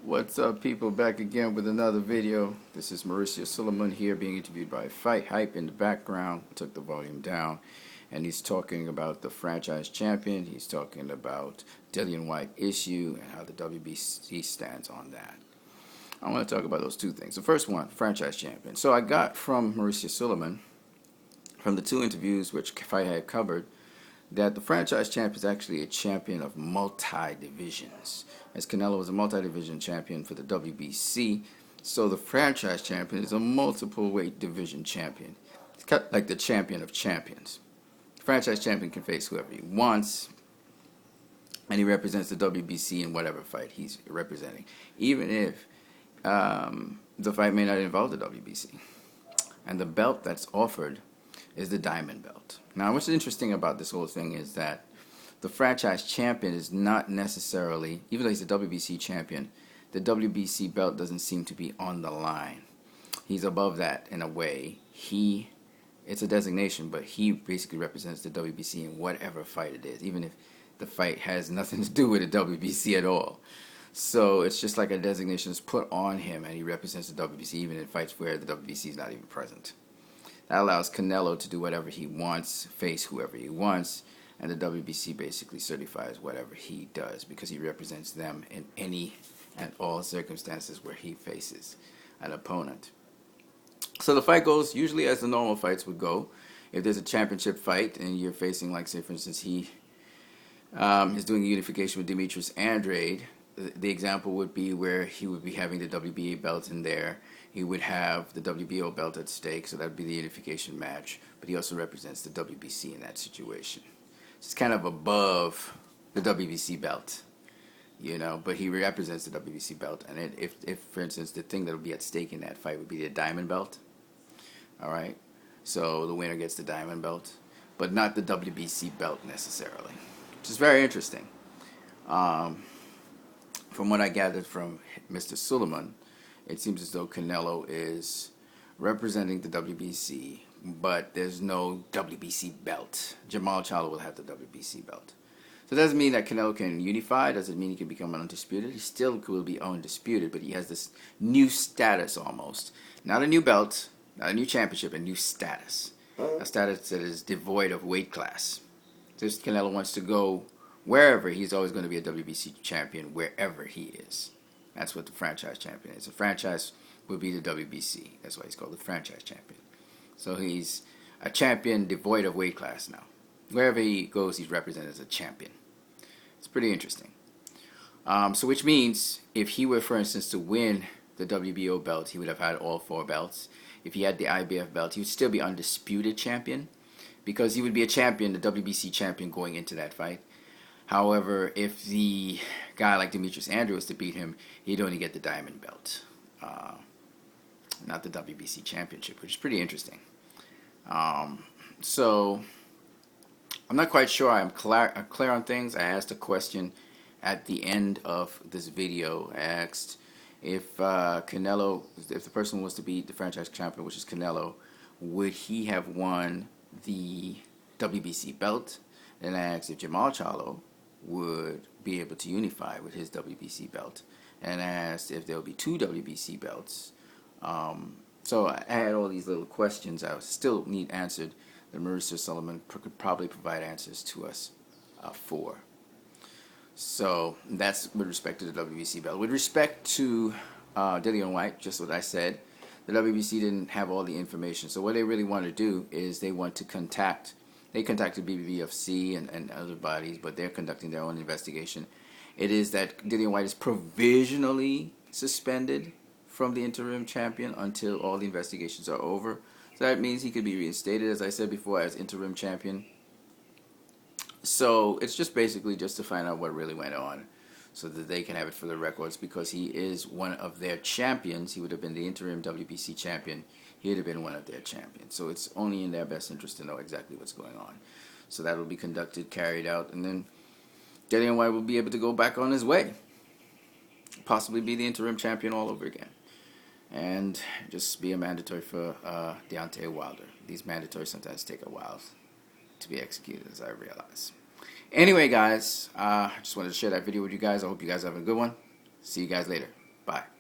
What's up, people? Back again with another video. This is Mauracio Sulaiman here, being interviewed by Fight Hype in the background. Took the volume down, and he's talking about the franchise champion. He's talking about Dillian Whyte issue and how the WBC stands on that. I want to talk about those two things. The first one, franchise champion. So I got from Mauracio Sulaiman, from the two interviews which Fight Hype covered, that the franchise champion is actually a champion of multi-divisions. As Canelo was a multi-division champion for the WBC, so the franchise champion is a multiple weight division champion. It's kind of like the champion of champions. The franchise champion can face whoever he wants, and he represents the WBC in whatever fight he's representing, even if the fight may not involve the WBC. And the belt that's offered is the diamond belt. Now, what's interesting about this whole thing is that the franchise champion is not necessarily, even though he's a WBC champion, the WBC belt doesn't seem to be on the line. He's above that in a way. It's a designation, but he basically represents the WBC in whatever fight it is, even if the fight has nothing to do with the WBC at all. So it's just like a designation is put on him, and he represents the WBC even in fights where the WBC is not even present. That allows Canelo to do whatever he wants, face whoever he wants, and the WBC basically certifies whatever he does because he represents them in any and all circumstances where he faces an opponent. So the fight goes usually as the normal fights would go. If there's a championship fight and you're facing, like, say, for instance, he is doing a unification with Demetrius Andrade, the example would be where he would be having the WBA belt in there. He would have the WBO belt at stake, so that would be the unification match. But he also represents the WBC in that situation. It's kind of above the WBC belt, you know, but he represents the WBC belt. And if for instance, the thing that would be at stake in that fight would be the diamond belt, all right? So the winner gets the diamond belt, but not the WBC belt necessarily, which is very interesting. From what I gathered from Mr. Sulaiman, it seems as though Canelo is representing the WBC, but there's no WBC belt. Jamal Charlo will have the WBC belt. So it doesn't mean that Canelo can unify. Does it mean he can become undisputed? He still will be undisputed, but he has this new status almost. Not a new belt, not a new championship, a new status. A status that is devoid of weight class. Just Canelo wants to go wherever, he's always going to be a WBC champion wherever he is. That's what the franchise champion is. The franchise would be the WBC. That's why he's called the franchise champion. So he's a champion devoid of weight class now. Wherever he goes, he's represented as a champion. It's pretty interesting. So which means if he were, for instance, to win the WBO belt, he would have had all 4 belts. If he had the IBF belt, he would still be undisputed champion because he would be a champion, the WBC champion, going into that fight. However, if the guy like Demetrius Andrade was to beat him, he'd only get the diamond belt, not the WBC championship, which is pretty interesting. So I'm not quite sure I'm clear on things. I asked a question at the end of this video. I asked if Canelo, if the person was to beat the franchise champion, which is Canelo, would he have won the WBC belt? Then I asked if Jamal Charlo would be able to unify with his WBC belt, and I asked if there would be 2 WBC belts. So I had all these little questions I still need answered that Mauracio Sulaiman could probably provide answers to us for. So that's with respect to the WBC belt. With respect to Dillian Whyte, just what I said, the WBC didn't have all the information. So what they really want to do is they want to They contacted BBFC and other bodies, but they're conducting their own investigation. It is that Dillian Whyte is provisionally suspended from the interim champion until all the investigations are over. So that means he could be reinstated, as I said before, as interim champion. So it's just basically just to find out what really went on so that they can have it for the records, because he is one of their champions. He would have been the interim WBC champion. He would have been one of their champions. So it's only in their best interest to know exactly what's going on. So that will be conducted, carried out, and then Dillian Whyte will be able to go back on his way. Possibly be the interim champion all over again. And just be a mandatory for Deontay Wilder. These mandatories sometimes take a while to be executed, as I realize. Anyway, guys, I just wanted to share that video with you guys. I hope you guys have a good one. See you guys later. Bye.